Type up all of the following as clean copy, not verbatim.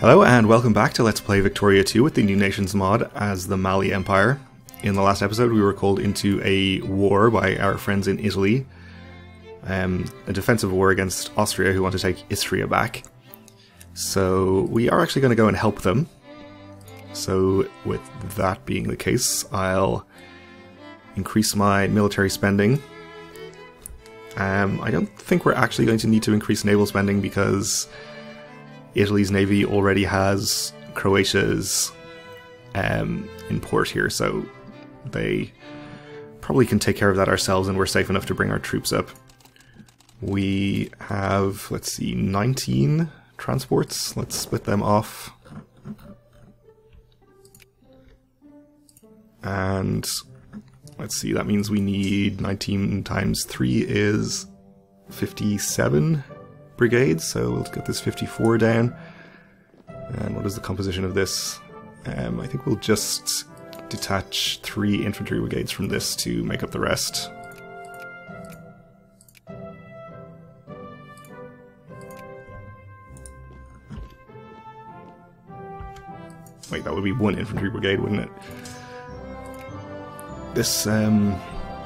Hello and welcome back to Let's Play Victoria 2 with the New Nations mod as the Mali Empire. In the last episode we were called into a war by our friends in Italy. A defensive war against Austria who want to take Istria back. So we are actually going to go and help them. So with that being the case, I'll increase my military spending. I don't think we're actually going to need to increase naval spending because Italy's navy already has Croatia's in port here, so they probably can take care of that ourselves and we're safe enough to bring our troops up. We have, let's see, 19 transports. Let's split them off. And let's see, that means we need 19 times 3 is 57 brigades, so we'll get this 54 down. And what is the composition of this? I think we'll just detach 3 infantry brigades from this to make up the rest. Wait, that would be 1 infantry brigade, wouldn't it? This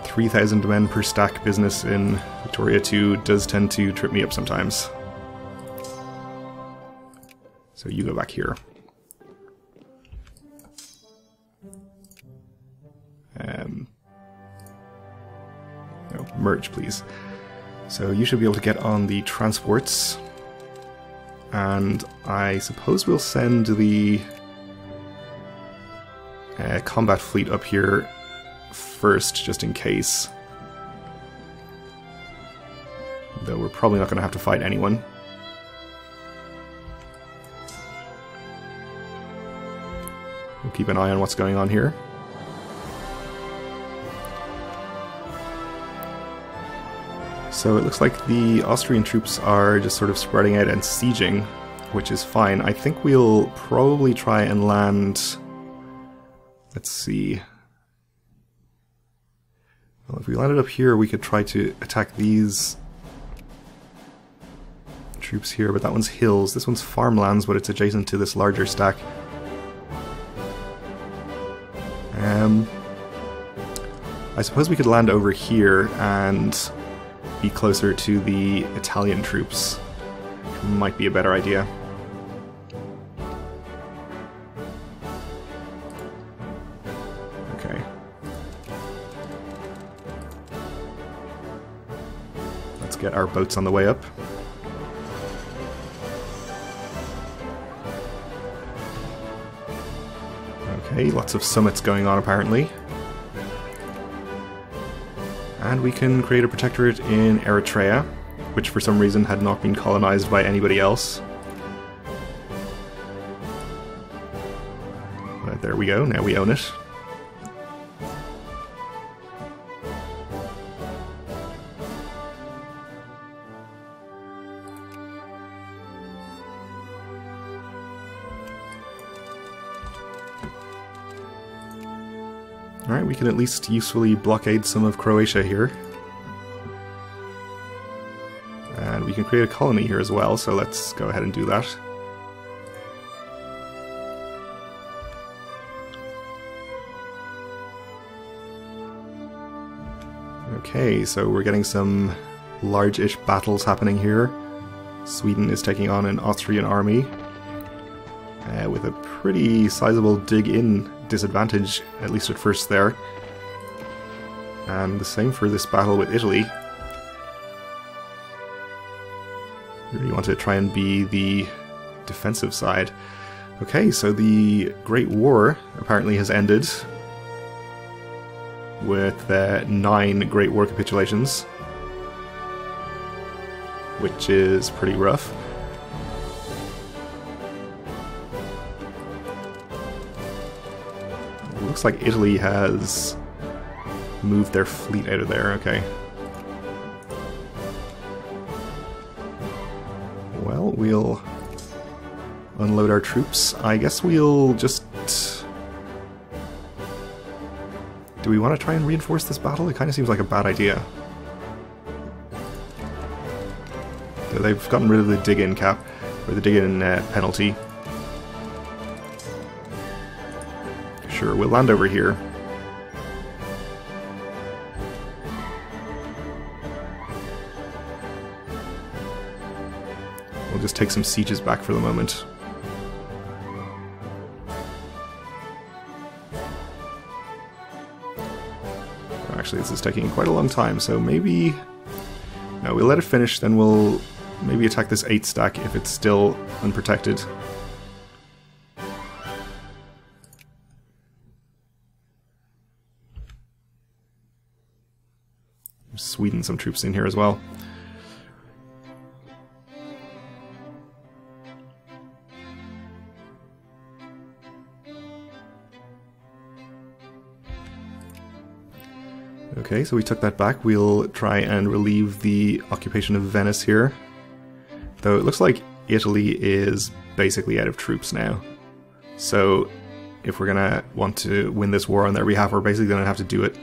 3,000 men per stack business in Victoria 2 does tend to trip me up sometimes. So you go back here. No, merge please. So you should be able to get on the transports. And I suppose we'll send the combat fleet up here first, just in case. Though we're probably not going to have to fight anyone. We'll keep an eye on what's going on here. So it looks like the Austrian troops are just sort of spreading out and sieging, which is fine. I think we'll probably try and land... Let's see... Well, if we landed up here, we could try to attack these troops here, but that one's hills. This one's farmlands, but it's adjacent to this larger stack. I suppose we could land over here and be closer to the Italian troops. Might be a better idea. Okay. Let's get our boats on the way up. Okay, lots of summits going on apparently. And we can create a protectorate in Eritrea, which for some reason had not been colonized by anybody else. But there we go, now we own it. Alright, we can at least usefully blockade some of Croatia here. And we can create a colony here as well, so let's go ahead and do that. Okay, so we're getting some large-ish battles happening here. Sweden is taking on an Austrian army with a pretty sizable dig-in disadvantage, at least at first there. And the same for this battle with Italy. Really want to try and be the defensive side. Okay, so the Great War apparently has ended with 9 Great War capitulations, which is pretty rough. Looks like Italy has moved their fleet out of there, okay. Well, we'll unload our troops. I guess we'll just... Do we want to try and reinforce this battle? It kind of seems like a bad idea. They've gotten rid of the dig-in cap, or the dig-in penalty. Sure, we'll land over here. We'll just take some sieges back for the moment. Actually, this is taking quite a long time, so maybe... No, we'll let it finish, then we'll maybe attack this 8 stack if it's still unprotected. Sweden some troops in here as well. Okay, so we took that back. We'll try and relieve the occupation of Venice here. Though it looks like Italy is basically out of troops now. So if we're gonna want to win this war on their behalf, we're basically gonna have to do it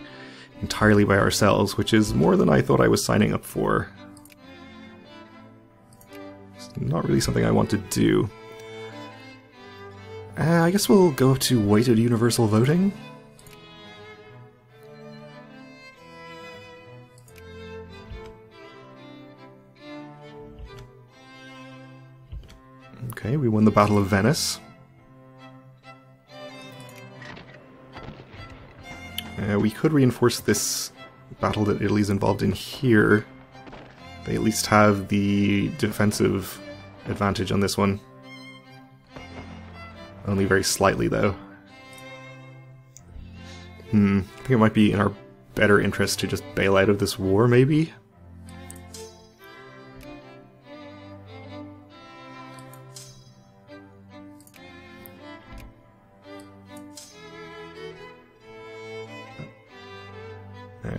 entirely by ourselves, which is more than I thought I was signing up for. It's not really something I want to do. I guess we'll go up to weighted universal voting. Okay, we won the Battle of Venice. We could reinforce this battle that Italy's involved in here. They at least have the defensive advantage on this one. Only very slightly, though. I think it might be in our better interest to just bail out of this war, maybe?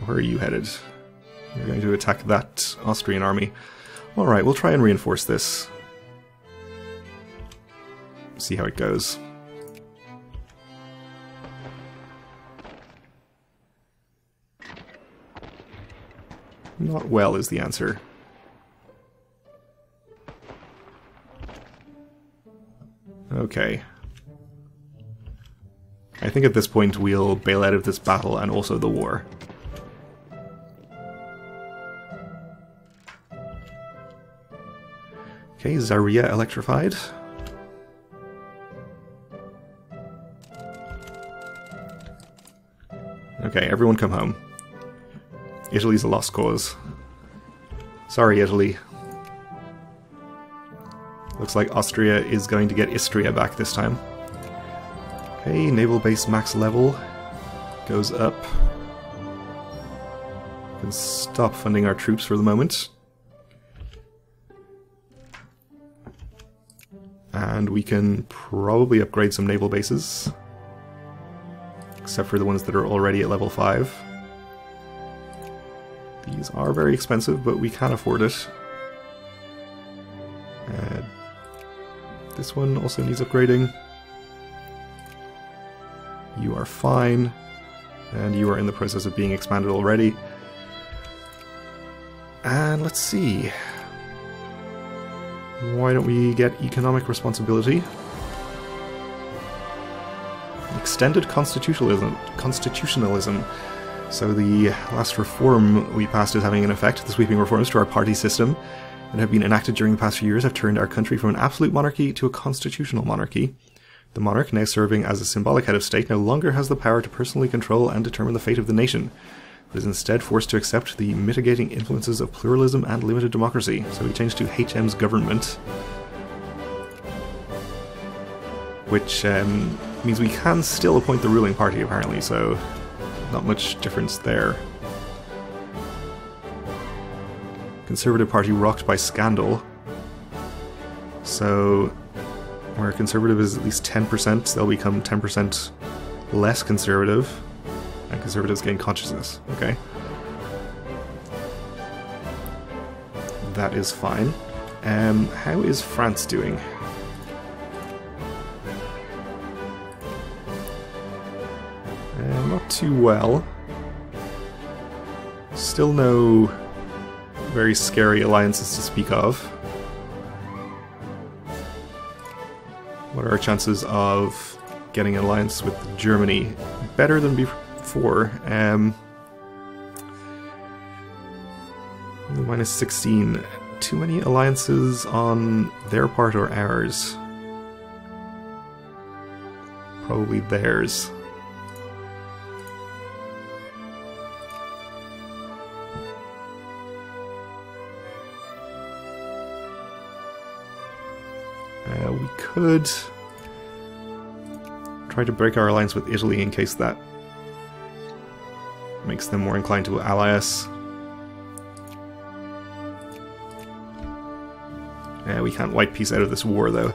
Where are you headed? You're going to attack that Austrian army. Alright, we'll try and reinforce this. See how it goes. Not well is the answer. Okay. I think at this point we'll bail out of this battle and also the war. Okay, Zaria electrified. Okay, everyone come home. Italy's a lost cause. Sorry, Italy. Looks like Austria is going to get Istria back this time. Okay, naval base max level goes up. We can stop funding our troops for the moment. And we can probably upgrade some naval bases. Except for the ones that are already at level 5. These are very expensive, but we can afford it. This one also needs upgrading. You are fine. And you are in the process of being expanded already. And let's see. Why don't we get economic responsibility? Extended constitutionalism. So the last reform we passed is having an effect. The sweeping reforms to our party system that have been enacted during the past few years have turned our country from an absolute monarchy to a constitutional monarchy. The monarch, now serving as a symbolic head of state, no longer has the power to personally control and determine the fate of the nation, but is instead forced to accept the mitigating influences of pluralism and limited democracy. So we changed to HM's government, which means we can still appoint the ruling party, apparently, so not much difference there. Conservative Party rocked by scandal. So where conservative is at least 10%, they'll become 10% less conservative. And conservatives gain consciousness. Okay. That is fine. How is France doing? Not too well. Still no very scary alliances to speak of. What are our chances of getting an alliance with Germany better than before. Minus 16. Too many alliances on their part or ours? Probably theirs. We could try to break our alliance with Italy in case that makes them more inclined to ally us. We can't white peace out of this war though.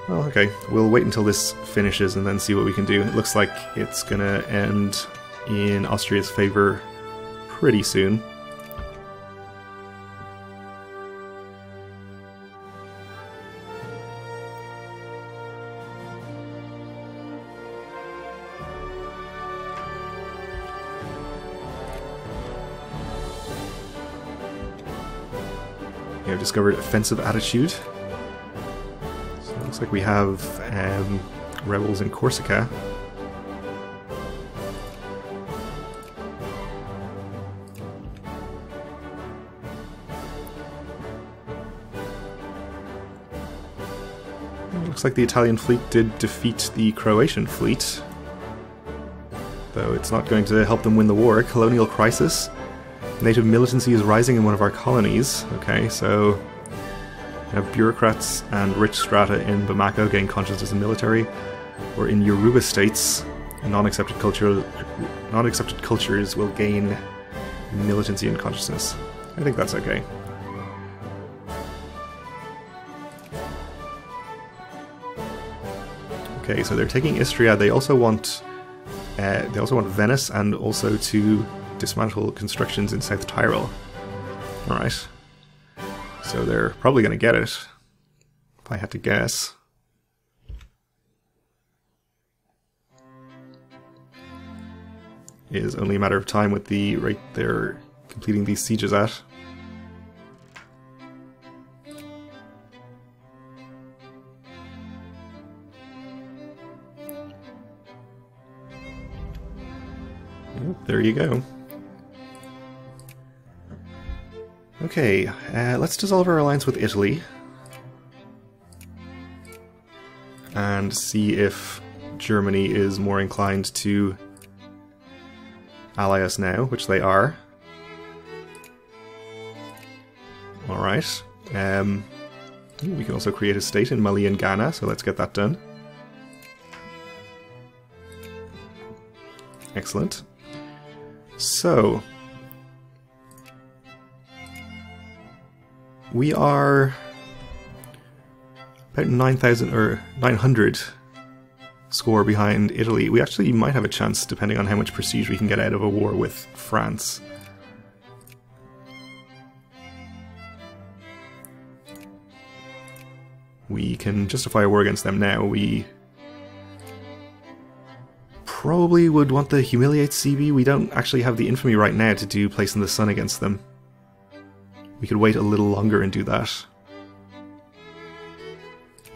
Well, okay, we'll wait until this finishes and then see what we can do. It looks like it's gonna end in Austria's favor pretty soon. We have discovered offensive attitude. So it looks like we have rebels in Corsica. It looks like the Italian fleet did defeat the Croatian fleet, though it's not going to help them win the war. Colonial crisis. Native militancy is rising in one of our colonies. Okay, so we have bureaucrats and rich strata in Bamako gain consciousness in military, or in Yoruba states, non-accepted cultures will gain militancy and consciousness. I think that's okay. Okay, so they're taking Istria. They also want Venice, and also to dismantle constructions in South Tyrol. Alright. So they're probably going to get it, if I had to guess. It is only a matter of time with the rate they're completing these sieges at. Yep, there you go. Okay, let's dissolve our alliance with Italy and see if Germany is more inclined to ally us now, which they are. Alright. We can also create a state in Mali and Ghana, so let's get that done. Excellent. So we are about 9,000 or 900 score behind Italy. We actually might have a chance depending on how much prestige we can get out of a war with France. We can justify a war against them now. We probably would want the Humiliate CB. We don't actually have the infamy right now to do Place in the Sun against them. We could wait a little longer and do that.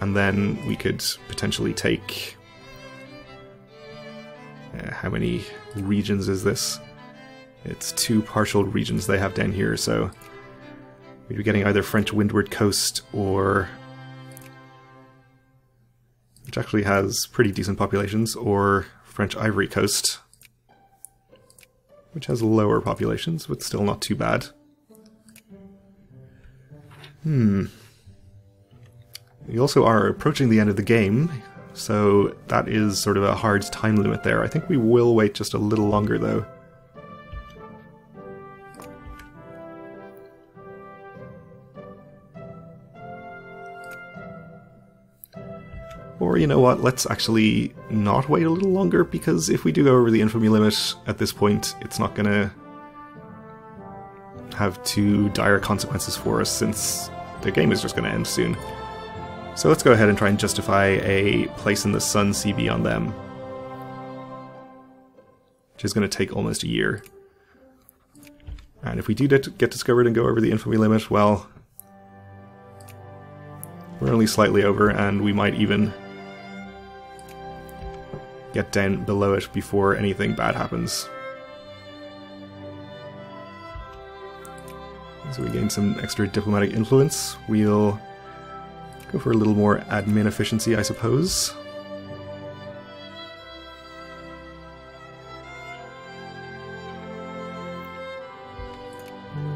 And then we could potentially take... how many regions is this? It's 2 partial regions they have down here, so we'd be getting either French Windward Coast or... which actually has pretty decent populations, or French Ivory Coast, which has lower populations, but still not too bad. We also are approaching the end of the game, so that is sort of a hard time limit there. I think we will wait just a little longer, though. Or, you know what, let's actually not wait a little longer, because if we do go over the infamy limit at this point, it's not gonna have too dire consequences for us, since the game is just gonna end soon. So let's go ahead and try and justify a Place in the Sun CB on them, which is gonna take almost a year. And if we do get discovered and go over the infamy limit, well, we're only slightly over, and we might even get down below it before anything bad happens. So we gain some extra diplomatic influence. We'll go for a little more admin efficiency, I suppose.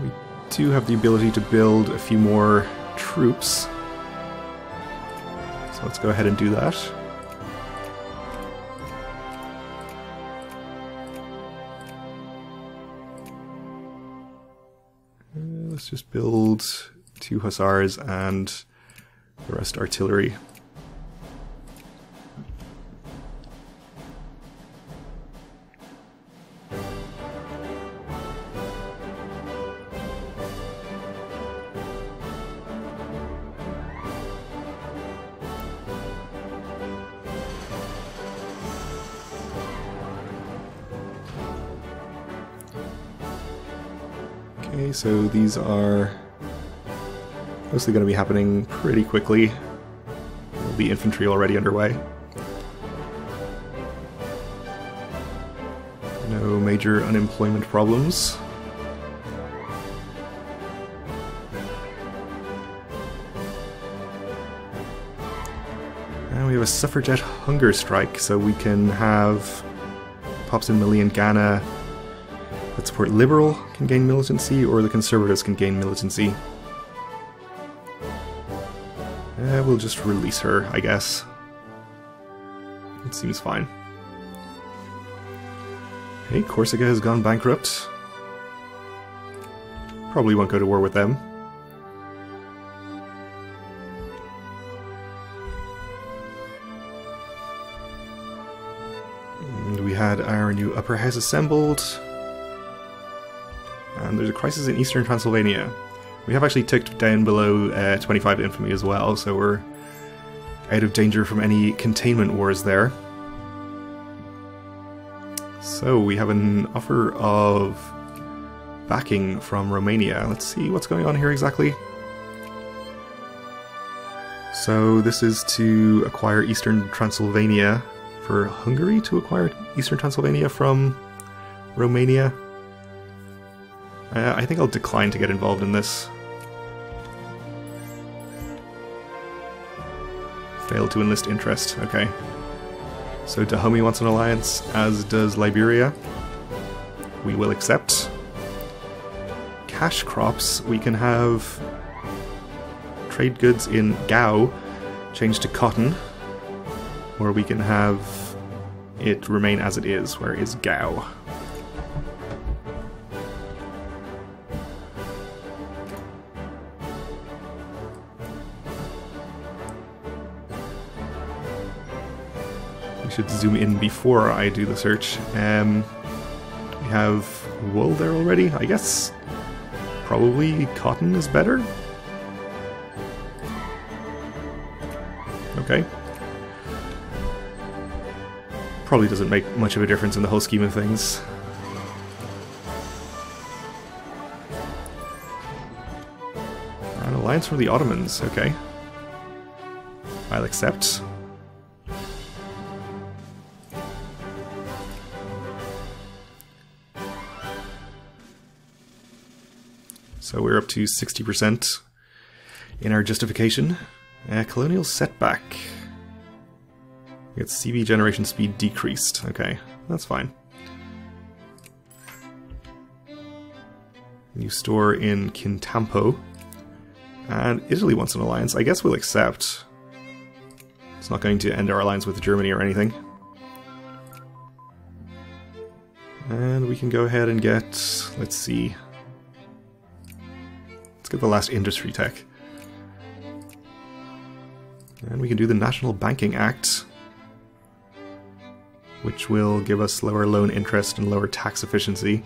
We do have the ability to build a few more troops. So let's go ahead and do that. Let's just build 2 hussars and the rest artillery. Okay, so these are mostly going to be happening pretty quickly. There'll be infantry already underway. No major unemployment problems. And we have a suffragette hunger strike, so we can have Pops in Mali and Ghana that support Liberal can gain militancy, or the Conservatives can gain militancy. We'll just release her, I guess. It seems fine. Hey, Corsica has gone bankrupt. Probably won't go to war with them. And we had our new upper house assembled. And there's a crisis in eastern Transylvania. We have actually ticked down below 25 infamy as well, so we're out of danger from any containment wars there. So we have an offer of backing from Romania. Let's see what's going on here exactly. So this is to acquire eastern Transylvania, for Hungary to acquire eastern Transylvania from Romania. I think I'll decline to get involved in this. Failed to enlist interest. Okay. So Dahomey wants an alliance, as does Liberia. We will accept. Cash crops, we can have trade goods in Gao changed to cotton, or we can have it remain as it is, where is Gao. Should zoom in before I do the search. We have wool there already. I guess probably cotton is better. Okay. Probably doesn't make much of a difference in the whole scheme of things. An alliance from the Ottomans. Okay. I'll accept. So we're up to 60% in our justification. Colonial setback. We get CB generation speed decreased. Okay, that's fine. New store in Kintampo. And Italy wants an alliance. I guess we'll accept. It's not going to end our alliance with Germany or anything. And we can go ahead and get, let's see. Let's get the last industry tech. And we can do the National Banking Act, which will give us lower loan interest and lower tax efficiency.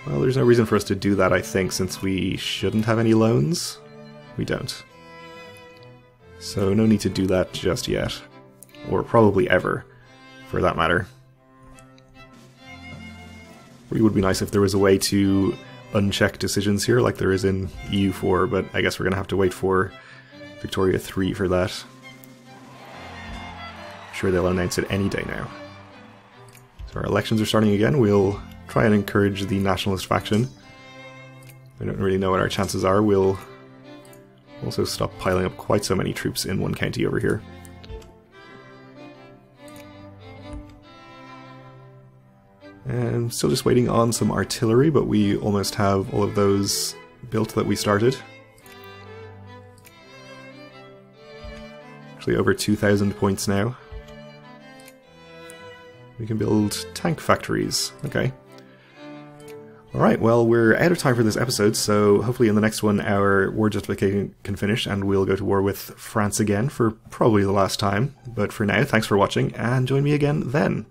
Well, there's no reason for us to do that, I think, since we shouldn't have any loans. We don't. So no need to do that just yet. Or probably ever, for that matter. It would be nice if there was a way to uncheck decisions here, like there is in EU4, but I guess we're going to have to wait for Victoria 3 for that. I'm sure they'll announce it any day now. So our elections are starting again. We'll try and encourage the nationalist faction. I don't really know what our chances are. We'll also stop piling up quite so many troops in one county over here. And still just waiting on some artillery, but we almost have all of those built that we started. Actually over 2,000 points now. We can build tank factories. Okay. Alright, well, we're out of time for this episode, so hopefully in the next one our war justification can finish and we'll go to war with France again for probably the last time. But for now, thanks for watching, and join me again then.